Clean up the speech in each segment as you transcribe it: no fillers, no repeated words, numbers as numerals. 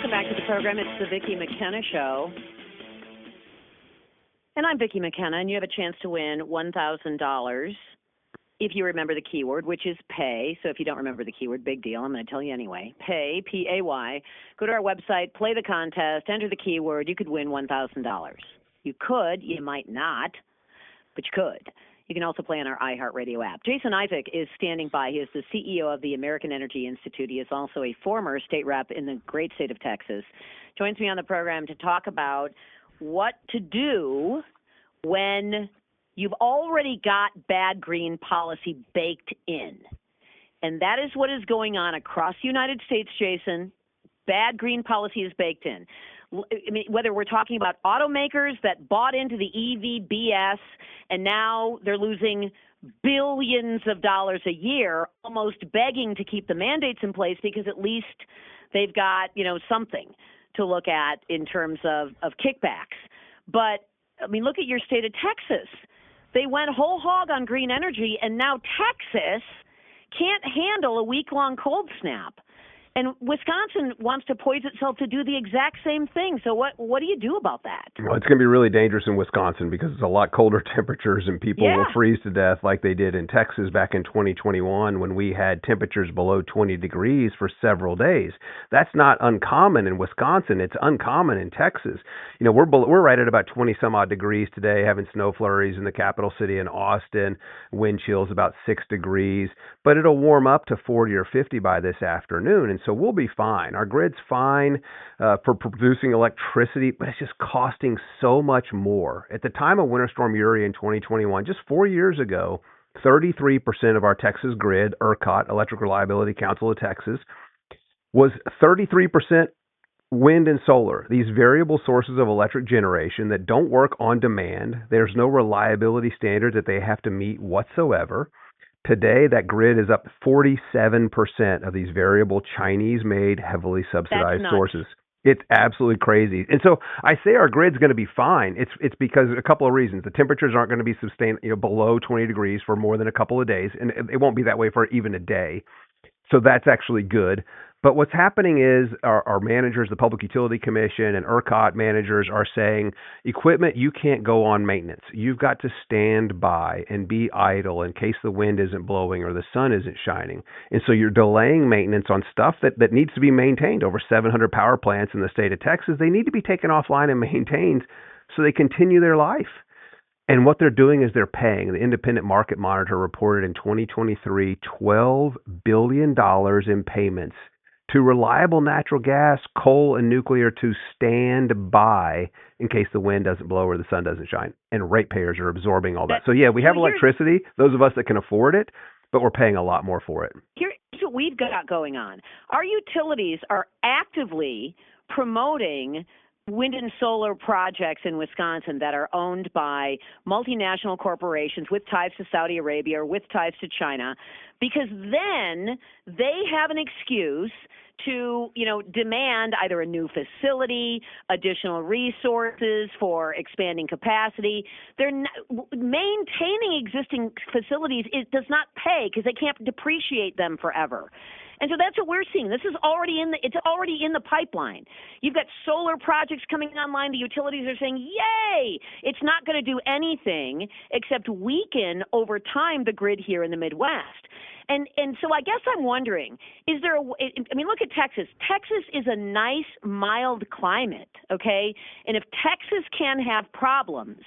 Welcome back to the program. It's the Vicki McKenna Show. And I'm Vicki McKenna, and you have a chance to win $1,000 if you remember the keyword, which is pay. So if you don't remember the keyword, big deal. I'm going to tell you anyway. Pay, P-A-Y. Go to our website, play the contest, enter the keyword. You could win $1,000. You could, you might not, but you could. You can also play on our iHeartRadio app. Jason Isaac is standing by. He is the CEO of the American Energy Institute. He is also a former state rep in the great state of Texas. Joins me on the program to talk about what to do when you've already got bad green policy baked in. And that is what is going on across the United States, Jason. Bad green policy is baked in. I mean, whether we're talking about automakers that bought into the EV BS and now they're losing billions of dollars a year, almost begging to keep the mandates in place because at least they've got, something to look at in terms of kickbacks. But, I mean, look at your state of Texas. They went whole hog on green energy, and now Texas can't handle a week-long cold snap. And Wisconsin wants to poise itself to do the exact same thing. So what do you do about that? Well, it's going to be really dangerous in Wisconsin because it's a lot colder temperatures and people will freeze to death like they did in Texas back in 2021 when we had temperatures below 20 degrees for several days. That's not uncommon in Wisconsin. It's uncommon in Texas. We're right at about 20 some odd degrees today, having snow flurries in the capital city in Austin, wind chills about 6 degrees, but it'll warm up to 40 or 50 by this afternoon. And so we'll be fine. Our grid's fine for producing electricity, but it's just costing so much more. At the time of Winter Storm Uri in 2021, just 4 years ago, 33% of our Texas grid, ERCOT, Electric Reliability Council of Texas, was 33% wind and solar, these variable sources of electric generation that don't work on demand. There's no reliability standard that they have to meet whatsoever. Today, that grid is up 47% of these variable Chinese-made, heavily subsidized sources. It's absolutely crazy. And so I say our grid's going to be fine. It's because a couple of reasons. The temperatures aren't going to be sustained, below 20 degrees for more than a couple of days, and it won't be that way for even a day. So that's actually good. But what's happening is our managers, the Public Utility Commission and ERCOT managers are saying, equipment, you can't go on maintenance. You've got to stand by and be idle in case the wind isn't blowing or the sun isn't shining. And so you're delaying maintenance on stuff that needs to be maintained. Over 700 power plants in the state of Texas, they need to be taken offline and maintained so they continue their life. And what they're doing is they're paying. The Independent Market Monitor reported in 2023 $12 billion in payments to reliable natural gas, coal, and nuclear to stand by in case the wind doesn't blow or the sun doesn't shine. And ratepayers are absorbing all that. So, yeah, we have electricity, those of us that can afford it, but we're paying a lot more for it. Here's what we've got going on. Our utilities are actively promoting wind and solar projects in Wisconsin that are owned by multinational corporations with ties to Saudi Arabia or with ties to China, because then they have an excuse to, demand either a new facility, additional resources for expanding capacity. Maintaining existing facilities does not pay because they can't depreciate them forever. And so that's what we're seeing. This is already it's already in the pipeline. You've got solar projects coming online. The utilities are saying, yay! It's not going to do anything except weaken over time the grid here in the Midwest. And so I guess I'm wondering, is there look at Texas. Texas is a nice, mild climate, okay? And if Texas can have problems,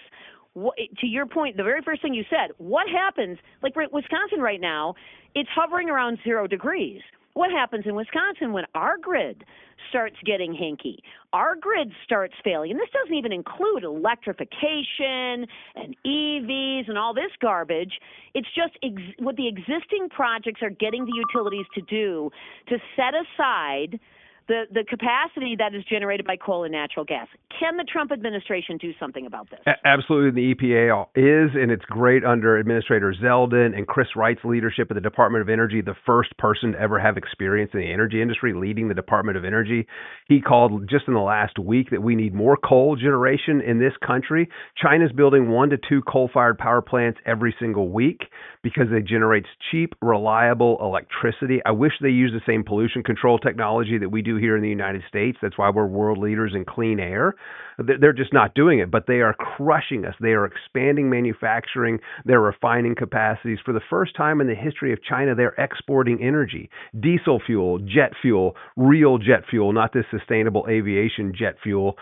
to your point, the very first thing you said, what happens, like Wisconsin right now, it's hovering around 0 degrees. What happens in Wisconsin when our grid starts getting hinky? Our grid starts failing. And this doesn't even include electrification and EVs and all this garbage. It's just what the existing projects are getting the utilities to do to set aside the capacity that is generated by coal and natural gas. Can the Trump administration do something about this? Absolutely. The EPA is, and it's great under Administrator Zeldin and Chris Wright's leadership of the Department of Energy, the first person to ever have experience in the energy industry leading the Department of Energy. He called just in the last week that we need more coal generation in this country. China's building 1 to 2 coal-fired power plants every single week because they generate cheap, reliable electricity. I wish they used the same pollution control technology that we do do here in the United States. That's why we're world leaders in clean air. They're just not doing it, but they are crushing us. They are expanding manufacturing. They're refining capacities. For the first time in the history of China, they're exporting energy, diesel fuel, jet fuel, real jet fuel, not this sustainable aviation jet fuel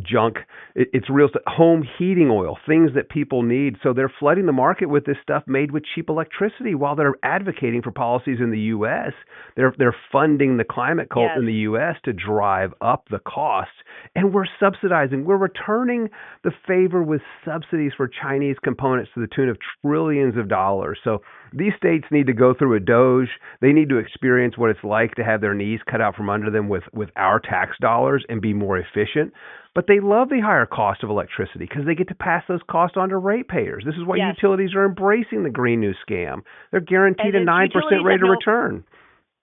junk. It's real home heating oil, things that people need. So they're flooding the market with this stuff made with cheap electricity while they're advocating for policies in the U.S. They're funding the climate cult in the U.S. to drive up the costs. And we're subsidizing. We're returning the favor with subsidies for Chinese components to the tune of trillions of dollars. So these states need to go through a doge. They need to experience what it's like to have their knees cut out from under them with our tax dollars and be more efficient. But they love the higher cost of electricity because they get to pass those costs on to ratepayers. This is why utilities are embracing the green new scam. They're guaranteed a 9% rate of return.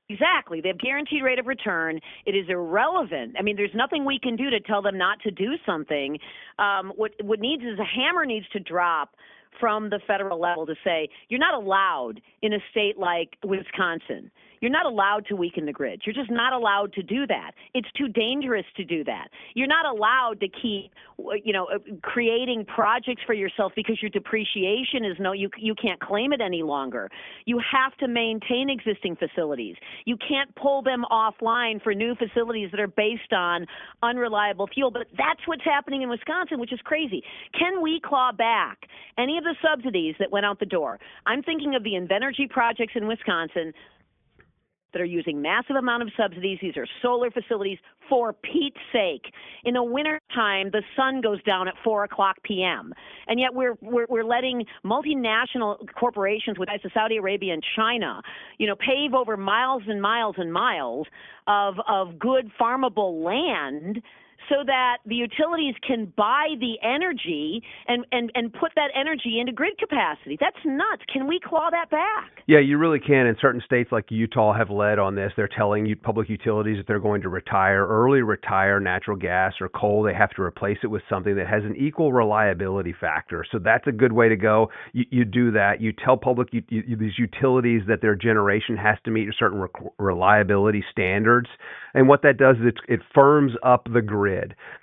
Exactly. They have guaranteed rate of return. It is irrelevant. I mean, there's nothing we can do to tell them not to do something. What needs is a hammer needs to drop from the federal level to say, you're not allowed in a state like Wisconsin. You're not allowed to weaken the grid. You're just not allowed to do that. It's too dangerous to do that. You're not allowed to keep, creating projects for yourself because your depreciation is you can't claim it any longer. You have to maintain existing facilities. You can't pull them offline for new facilities that are based on unreliable fuel. But that's what's happening in Wisconsin, which is crazy. Can we claw back any of the subsidies that went out the door? I'm thinking of the Invenergy projects in Wisconsin that are using massive amount of subsidies. These are solar facilities. For Pete's sake, in the wintertime, the sun goes down at 4:00 p.m. And yet we're letting multinational corporations with ties to Saudi Arabia and China, pave over miles and miles and miles of good farmable land so that the utilities can buy the energy and put that energy into grid capacity. That's nuts. Can we claw that back? Yeah, you really can. And certain states like Utah have led on this. They're telling public utilities that they're going to early retire natural gas or coal. They have to replace it with something that has an equal reliability factor. So that's a good way to go. You do that. You tell these utilities that their generation has to meet certain reliability standards. And what that does is it firms up the grid.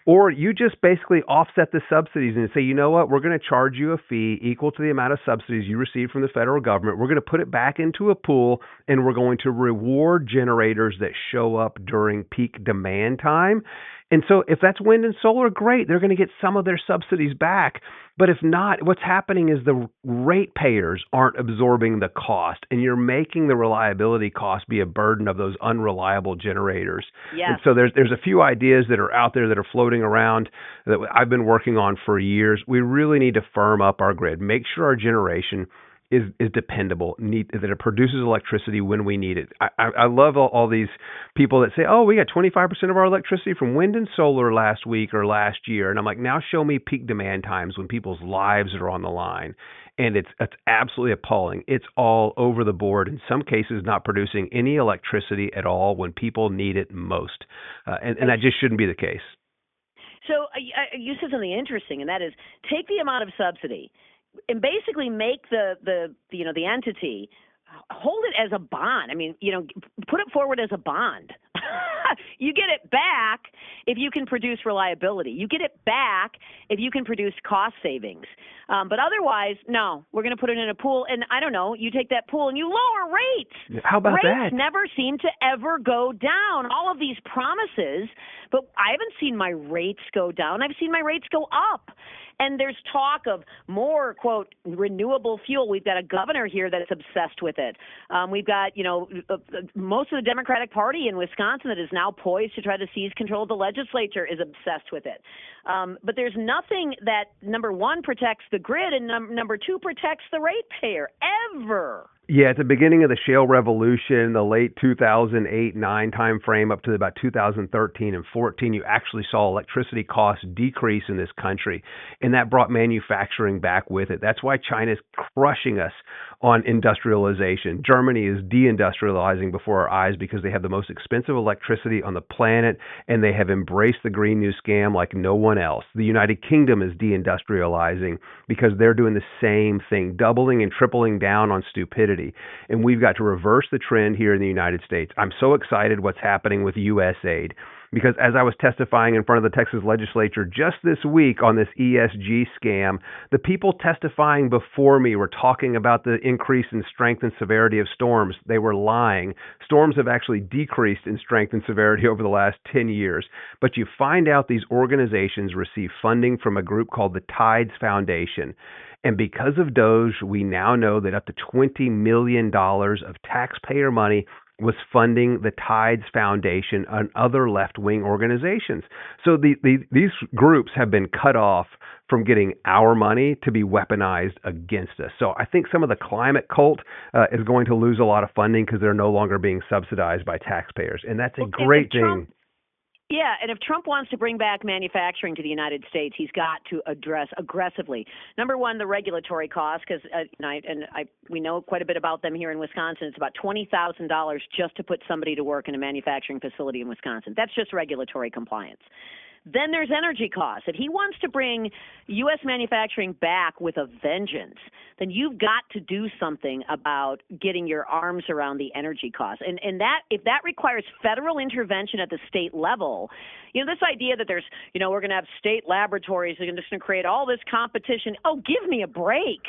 Or you just basically offset the subsidies and say, you know what, we're going to charge you a fee equal to the amount of subsidies you receive from the federal government. We're going to put it back into a pool, and we're going to reward generators that show up during peak demand time. And so if that's wind and solar, great. They're going to get some of their subsidies back. But if not, what's happening is the ratepayers aren't absorbing the cost, and you're making the reliability cost be a burden of those unreliable generators. Yes. And so there's a few ideas that are out there that are floating around that I've been working on for years. We really need to firm up our grid, make sure our generation is dependable, that it produces electricity when we need it. I love all these people that say, oh, we got 25% of our electricity from wind and solar last week or last year. And I'm like, now show me peak demand times when people's lives are on the line. And it's absolutely appalling. It's all over the board, in some cases not producing any electricity at all when people need it most. And that just shouldn't be the case. So you said something interesting, and that is take the amount of subsidy and basically make the entity hold it as a bond. I mean, put it forward as a bond. You get it back if you can produce reliability. You get it back if you can produce cost savings. But otherwise, no, we're going to put it in a pool. And I don't know, you take that pool and you lower rates. How about that? Rates never seem to ever go down. All of these promises, but I haven't seen my rates go down. I've seen my rates go up. And there's talk of more, quote, renewable fuel. We've got a governor here that's obsessed with it. We've got, most of the Democratic Party in Wisconsin that is now poised to try to seize control of the legislature is obsessed with it. But there's nothing that, number one, protects the grid and number two, protects the ratepayer ever. Yeah, at the beginning of the shale revolution, the late 2008-9 time frame up to about 2013 and 14, you actually saw electricity costs decrease in this country, and that brought manufacturing back with it. That's why China's crushing us on industrialization. Germany is deindustrializing before our eyes because they have the most expensive electricity on the planet, and they have embraced the Green New Scam like no one else. The United Kingdom is deindustrializing because they're doing the same thing, doubling and tripling down on stupidity. stupidity. And we've got to reverse the trend here in the United States. I'm so excited what's happening with USAID. Because as I was testifying in front of the Texas legislature just this week on this ESG scam, the people testifying before me were talking about the increase in strength and severity of storms. They were lying. Storms have actually decreased in strength and severity over the last 10 years. But you find out these organizations receive funding from a group called the Tides Foundation. And because of Doge, we now know that up to $20 million of taxpayer money was funding the Tides Foundation and other left-wing organizations. So these groups have been cut off from getting our money to be weaponized against us. So I think some of the climate cult is going to lose a lot of funding because they're no longer being subsidized by taxpayers. And that's a great thing. Yeah, and if Trump wants to bring back manufacturing to the United States, he's got to address aggressively, number one, the regulatory costs, because we know quite a bit about them here in Wisconsin. It's about $20,000 just to put somebody to work in a manufacturing facility in Wisconsin. That's just regulatory compliance. Then there's energy costs. If he wants to bring U.S. manufacturing back with a vengeance, then you've got to do something about getting your arms around the energy costs. And that, if that requires federal intervention at the state level, this idea that there's, we're going to have state laboratories that are just going to create all this competition. Oh, give me a break.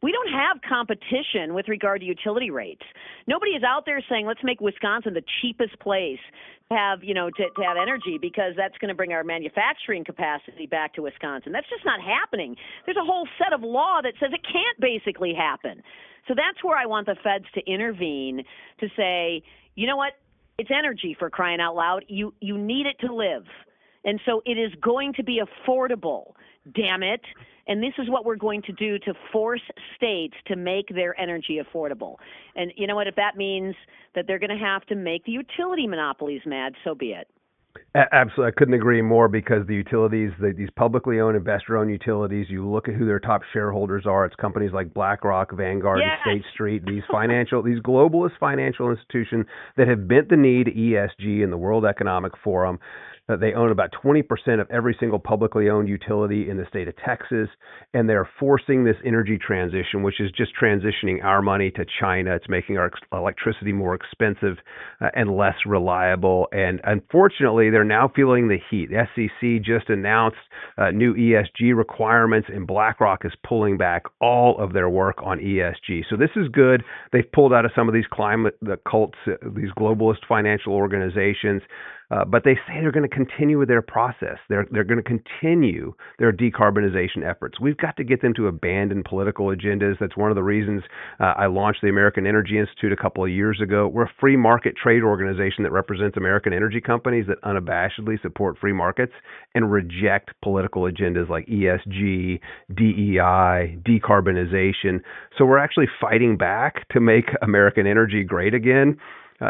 We don't have competition with regard to utility rates. Nobody is out there saying, let's make Wisconsin the cheapest place to have, to have energy because that's going to bring our manufacturing capacity back to Wisconsin. That's just not happening. There's a whole set of law that says it can't basically happen. So that's where I want the feds to intervene to say, you know what? It's energy, for crying out loud. You need it to live. And so it is going to be affordable, damn it. And this is what we're going to do to force states to make their energy affordable. And you know what? If that means that they're going to have to make the utility monopolies mad, so be it. Absolutely. I couldn't agree more because the utilities, these publicly owned, investor-owned utilities, you look at who their top shareholders are. It's companies like BlackRock, Vanguard, yes. and State Street, these globalist financial institutions that have bent the knee to ESG and the World Economic Forum. They own about 20% of every single publicly owned utility in the state of Texas, and they're forcing this energy transition, which is just transitioning our money to China. It's making our electricity more expensive and less reliable. And unfortunately, they're now feeling the heat. The SEC just announced new ESG requirements, and BlackRock is pulling back all of their work on ESG. So this is good. They've pulled out of some of these climate cults, these globalist financial organizations. But they say they're going to continue with their process. They're going to continue their decarbonization efforts. We've got to get them to abandon political agendas. That's one of the reasons I launched the American Energy Institute a couple of years ago. We're a free market trade organization that represents American energy companies that unabashedly support free markets and reject political agendas like ESG, DEI, decarbonization. So we're actually fighting back to make American energy great again.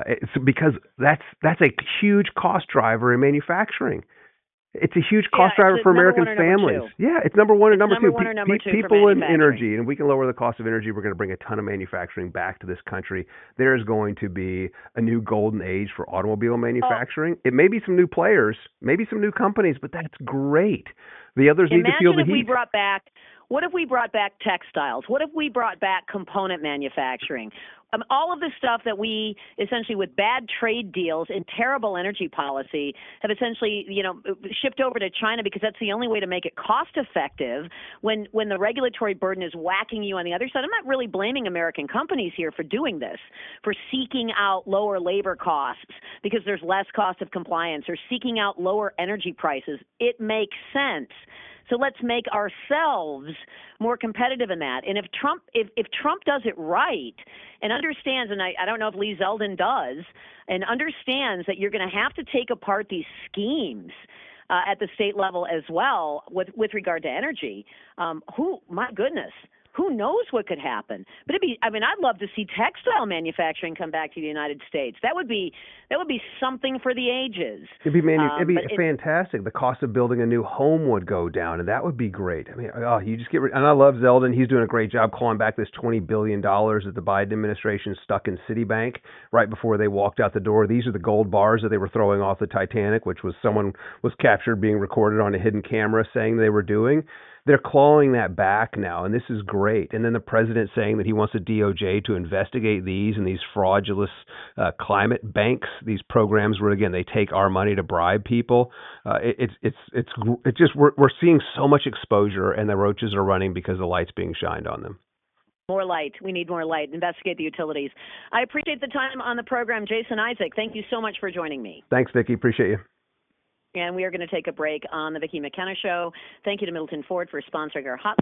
It's because that's a huge cost driver in manufacturing. It's a huge cost driver for American families. Yeah, it's number one and number two. People in energy, and we can lower the cost of energy. We're going to bring a ton of manufacturing back to this country. There's going to be a new golden age for automobile manufacturing. It may be some new players, maybe some new companies, but that's great. The others need to feel the heat. What if we brought back textiles? What if we brought back component manufacturing? All of the stuff that we essentially, with bad trade deals and terrible energy policy, have essentially, shipped over to China because that's the only way to make it cost effective when the regulatory burden is whacking you on the other side. I'm not really blaming American companies here for doing this, for seeking out lower labor costs because there's less cost of compliance, or seeking out lower energy prices. It makes sense. So let's make ourselves more competitive in that. And if Trump does it right and understands, and I don't know if Lee Zeldin does, and understands that you're going to have to take apart these schemes at the state level as well with regard to energy, my goodness, who knows what could happen? But I'd love to see textile manufacturing come back to the United States. That would be something for the ages. It'd be fantastic. The cost of building a new home would go down, and that would be great. You just and I love Zeldin. He's doing a great job clawing back this $20 billion that the Biden administration stuck in Citibank right before they walked out the door. These are the gold bars that they were throwing off the Titanic, which was someone was captured being recorded on a hidden camera saying they were doing. they're clawing that back now, and this is great. And then the president saying that he wants the DOJ to investigate these and these fraudulent climate banks, these programs where again they take our money to bribe people. It's just we're seeing so much exposure, and the roaches are running because the light's being shined on them. More light. We need more light. Investigate the utilities. I appreciate the time on the program, Jason Isaac. Thank you so much for joining me. Thanks, Vicki. Appreciate you. And we are going to take a break on the Vicki McKenna Show. Thank you to Middleton Ford for sponsoring our hot.